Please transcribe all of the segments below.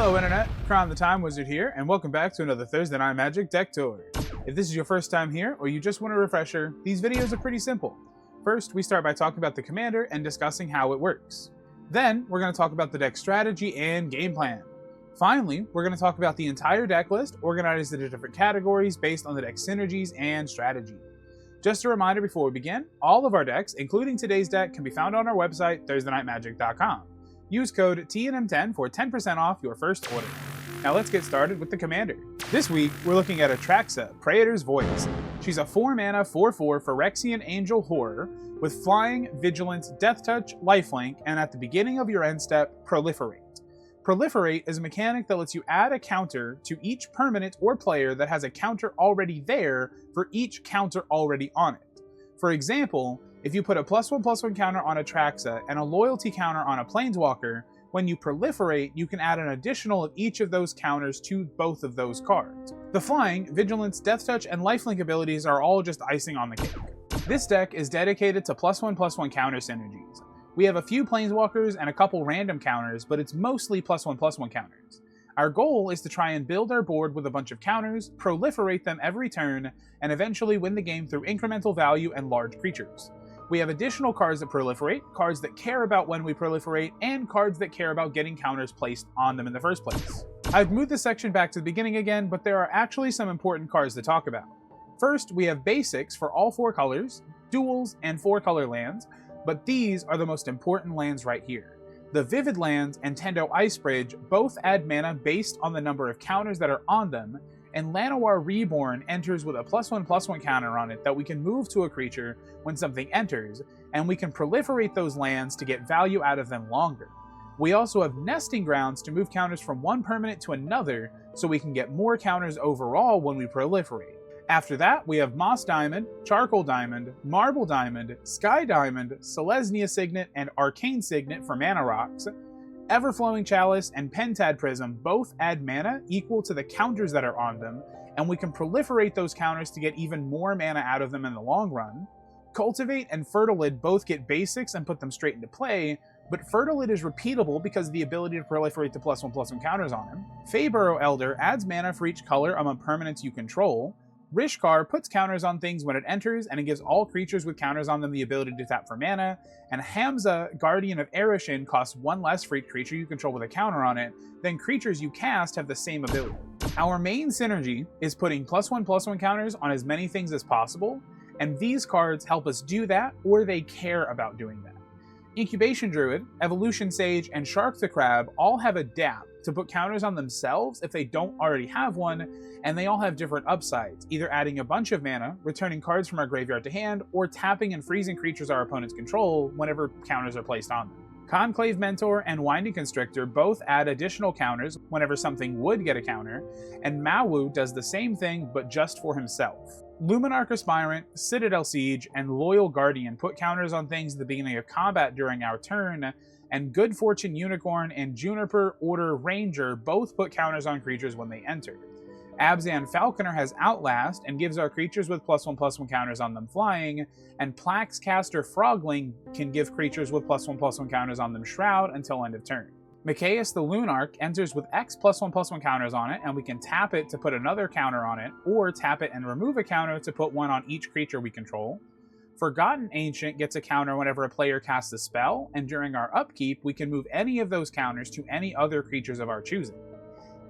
Hello Internet, Crown the Time Wizard here, and welcome back to another Thursday Night Magic Deck Tour. If this is your first time here, or you just want a refresher, these videos are pretty simple. First, we start by talking about the commander and discussing how it works. Then, we're going to talk about the deck strategy and game plan. Finally, we're going to talk about the entire deck list, organized into different categories based on the deck synergies and strategy. Just a reminder before we begin, all of our decks, including today's deck, can be found on our website, ThursdayNightMagic.com. Use code TNM10 for 10% off your first order. Now let's get started with the commander. This week, we're looking at Atraxa, Praetor's Voice. She's a 4-mana 4/4 Phyrexian Angel Horror with Flying, Vigilance, Deathtouch, Lifelink, and at the beginning of your end step, Proliferate. Proliferate is a mechanic that lets you add a counter to each permanent or player that has a counter already there for each counter already on it. For example, if you put a +1/+1 counter on Atraxa and a loyalty counter on a Planeswalker, when you proliferate, you can add an additional of each of those counters to both of those cards. The Flying, Vigilance, Deathtouch, and Lifelink abilities are all just icing on the cake. This deck is dedicated to +1/+1 counter synergies. We have a few Planeswalkers and a couple random counters, but it's mostly +1/+1 counters. Our goal is to try and build our board with a bunch of counters, proliferate them every turn, and eventually win the game through incremental value and large creatures. We have additional cards that proliferate, cards that care about when we proliferate, and cards that care about getting counters placed on them in the first place. I've moved this section back to the beginning again, but there are actually some important cards to talk about. First, we have basics for all 4 colors, duals, and 4-color lands, but these are the most important lands right here. The Vivid lands and Tendo Icebridge both add mana based on the number of counters that are on them, and Llanowar Reborn enters with a +1/+1 counter on it that we can move to a creature when something enters, and we can proliferate those lands to get value out of them longer. We also have Nesting Grounds to move counters from one permanent to another, so we can get more counters overall when we proliferate. After that, we have Moss Diamond, Charcoal Diamond, Marble Diamond, Sky Diamond, Selesnya Signet, and Arcane Signet for mana rocks. Everflowing Chalice and Pentad Prism both add mana equal to the counters that are on them, and we can proliferate those counters to get even more mana out of them in the long run. Cultivate and Fertilid both get basics and put them straight into play, but Fertilid is repeatable because of the ability to proliferate the +1/+1 counters on him. Feyburrow Elder adds mana for each color among permanents you control. Rishkar puts counters on things when it enters, and it gives all creatures with counters on them the ability to tap for mana, and Hamza, Guardian of Erishin, costs 1 less for each creature you control with a counter on it, then creatures you cast have the same ability. Our main synergy is putting +1/+1 counters on as many things as possible, and these cards help us do that, or they care about doing that. Incubation Druid, Evolution Sage, and Shark the Crab all have Adapt to put counters on themselves if they don't already have one, and they all have different upsides, either adding a bunch of mana, returning cards from our graveyard to hand, or tapping and freezing creatures our opponents control whenever counters are placed on them. Conclave Mentor and Winding Constrictor both add additional counters whenever something would get a counter, and Mawu does the same thing but just for himself. Luminarch Aspirant, Citadel Siege, and Loyal Guardian put counters on things at the beginning of combat during our turn, and Good Fortune Unicorn and Juniper Order Ranger both put counters on creatures when they enter. Abzan Falconer has Outlast and gives our creatures with +1/+1 counters on them flying, and Plaxcaster Frogling can give creatures with +1/+1 counters on them Shroud until end of turn. Mikaeus the Lunarch enters with X +1/+1 counters on it, and we can tap it to put another counter on it, or tap it and remove a counter to put one on each creature we control. Forgotten Ancient gets a counter whenever a player casts a spell, and during our upkeep, we can move any of those counters to any other creatures of our choosing.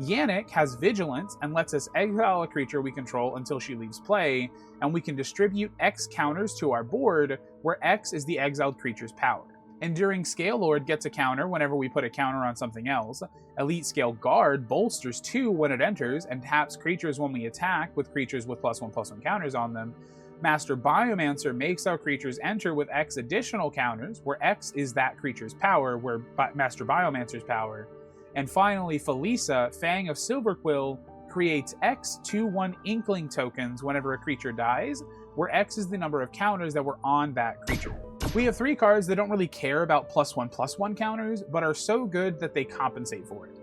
Yannick has Vigilance and lets us exile a creature we control until she leaves play, and we can distribute X counters to our board, where X is the exiled creature's power. Enduring Scale Lord gets a counter whenever we put a counter on something else. Elite Scale Guard bolsters 2 when it enters, and taps creatures when we attack with creatures with +1/+1 counters on them. Master Biomancer makes our creatures enter with X additional counters, where X is that creature's power, where Master Biomancer's power. And finally, Felisa, Fang of Silverquill, creates X 2/1 Inkling tokens whenever a creature dies, where X is the number of counters that were on that creature. We have 3 cards that don't really care about +1/+1 counters, but are so good that they compensate for it.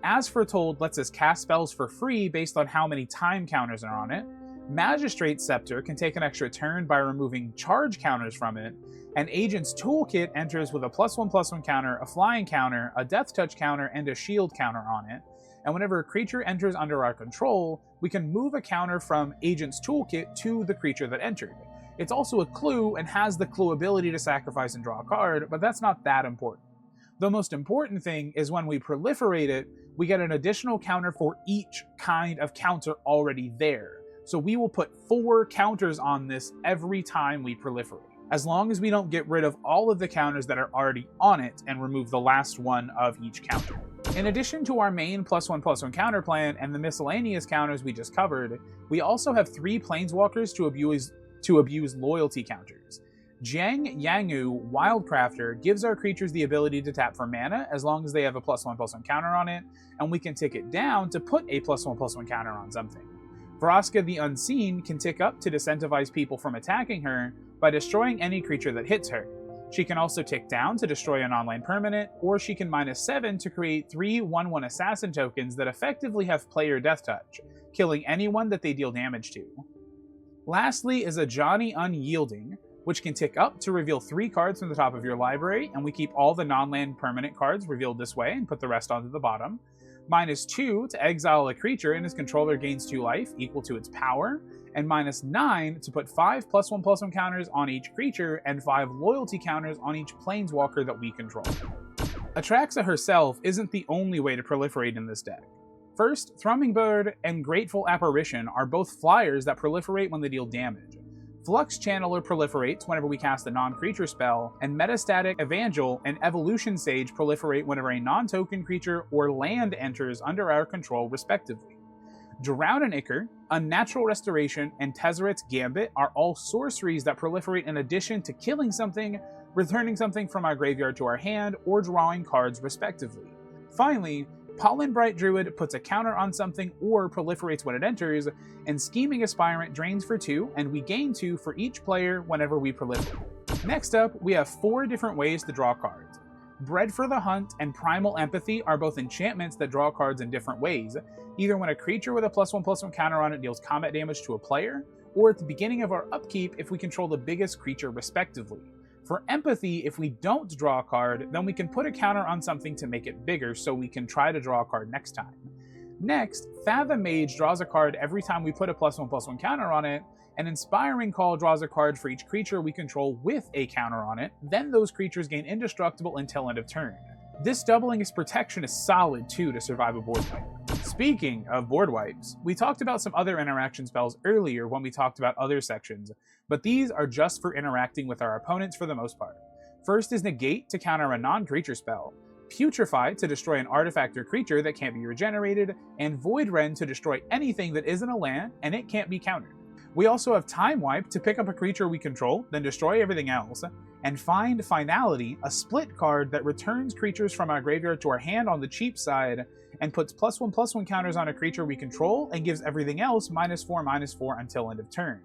As Foretold lets us cast spells for free based on how many time counters are on it. Magistrate's Scepter can take an extra turn by removing charge counters from it, and Agent's Toolkit enters with a +1/+1 counter, a flying counter, a Deathtouch counter, and a shield counter on it, and whenever a creature enters under our control, we can move a counter from Agent's Toolkit to the creature that entered. It's also a clue and has the clue ability to sacrifice and draw a card, but that's not that important. The most important thing is when we proliferate it, we get an additional counter for each kind of counter already there. So we will put 4 counters on this every time we proliferate, as long as we don't get rid of all of the counters that are already on it and remove the last one of each counter. In addition to our main +1/+1 counter plan and the miscellaneous counters we just covered, we also have 3 planeswalkers to abuse loyalty counters. Jiang Yangu Wildcrafter gives our creatures the ability to tap for mana as long as they have a +1/+1 counter on it, and we can tick it down to put a +1/+1 counter on something. Vraska the Unseen can tick up to disincentivize people from attacking her by destroying any creature that hits her. She can also tick down to destroy an online permanent, or she can -7 to create 3 1/1 assassin tokens that effectively have player Deathtouch, killing anyone that they deal damage to. Lastly is a Johnny Unyielding, which can tick up to reveal 3 cards from the top of your library, and we keep all the non-land permanent cards revealed this way and put the rest onto the bottom. -2 to exile a creature and its controller gains 2 life, equal to its power, and -9 to put 5 +1/+1 counters on each creature and 5 loyalty counters on each planeswalker that we control. Atraxa herself isn't the only way to proliferate in this deck. First, Thrumming Bird and Grateful Apparition are both flyers that proliferate when they deal damage. Flux Channeler proliferates whenever we cast a non-creature spell, and Metastatic Evangel and Evolution Sage proliferate whenever a non-token creature or land enters under our control, respectively. Drown and Ichor, Unnatural Restoration, and Tezzeret's Gambit are all sorceries that proliferate in addition to killing something, returning something from our graveyard to our hand, or drawing cards, respectively. Finally, Pollen Bright Druid puts a counter on something or proliferates when it enters, and Scheming Aspirant drains for 2, and we gain 2 for each player whenever we proliferate. Next up, we have 4 different ways to draw cards. Bred for the Hunt and Primal Empathy are both enchantments that draw cards in different ways, either when a creature with a +1/+1 counter on it deals combat damage to a player, or at the beginning of our upkeep if we control the biggest creature respectively. For Empathy, if we don't draw a card, then we can put a counter on something to make it bigger so we can try to draw a card next time. Next, Fathom Mage draws a card every time we put a +1/+1 counter on it, and Inspiring Call draws a card for each creature we control with a counter on it, then those creatures gain indestructible until end of turn. This doubling its protection is solid too to survive a board wipe. Speaking of board wipes, we talked about some other interaction spells earlier when we talked about other sections, but these are just for interacting with our opponents for the most part. First is Negate to counter a non-creature spell, Putrefy to destroy an artifact or creature that can't be regenerated, and Void Rend to destroy anything that isn't a land and it can't be countered. We also have Time Wipe to pick up a creature we control, then destroy everything else, and Find Finality, a split card that returns creatures from our graveyard to our hand on the cheap side, and puts +1/+1 counters on a creature we control and gives everything else -4/-4 until end of turn.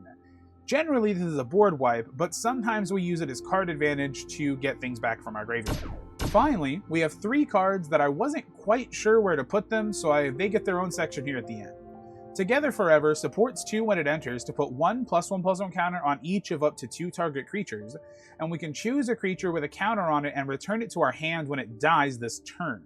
Generally this is a board wipe, but sometimes we use it as card advantage to get things back from our graveyard. Finally, we have 3 cards that I wasn't quite sure where to put them, so they get their own section here at the end. Together Forever supports 2 when it enters to put 1 +1/+1 counter on each of up to 2 target creatures, and we can choose a creature with a counter on it and return it to our hand when it dies this turn.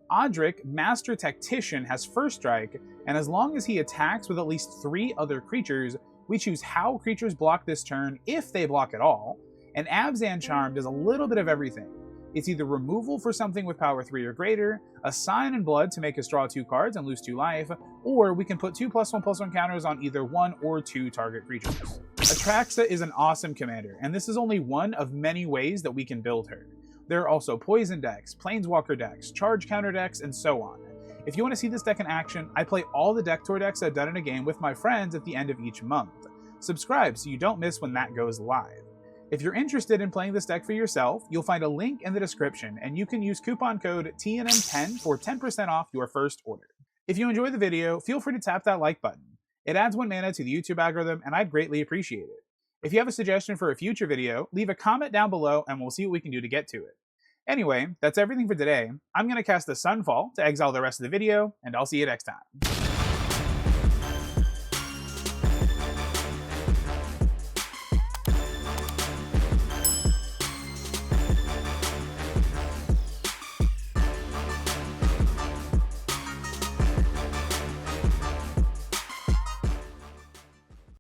Odric, Master Tactician, has First Strike, and as long as he attacks with at least 3 other creatures, we choose how creatures block this turn, if they block at all, and Abzan Charm does a little bit of everything. It's either removal for something with power 3 or greater, a Sign in Blood to make us draw 2 cards and lose 2 life, or we can put 2 +1/+1 counters on either 1 or 2 target creatures. Atraxa is an awesome commander, and this is only one of many ways that we can build her. There are also poison decks, planeswalker decks, charge counter decks, and so on. If you want to see this deck in action, I play all the deck tour decks I've done in a game with my friends at the end of each month. Subscribe so you don't miss when that goes live. If you're interested in playing this deck for yourself, you'll find a link in the description, and you can use coupon code TNM10 for 10% off your first order. If you enjoyed the video, feel free to tap that like button. It adds 1 mana to the YouTube algorithm, and I'd greatly appreciate it. If you have a suggestion for a future video, leave a comment down below and we'll see what we can do to get to it. Anyway, that's everything for today. I'm going to cast the Sunfall to exile the rest of the video, and I'll see you next time.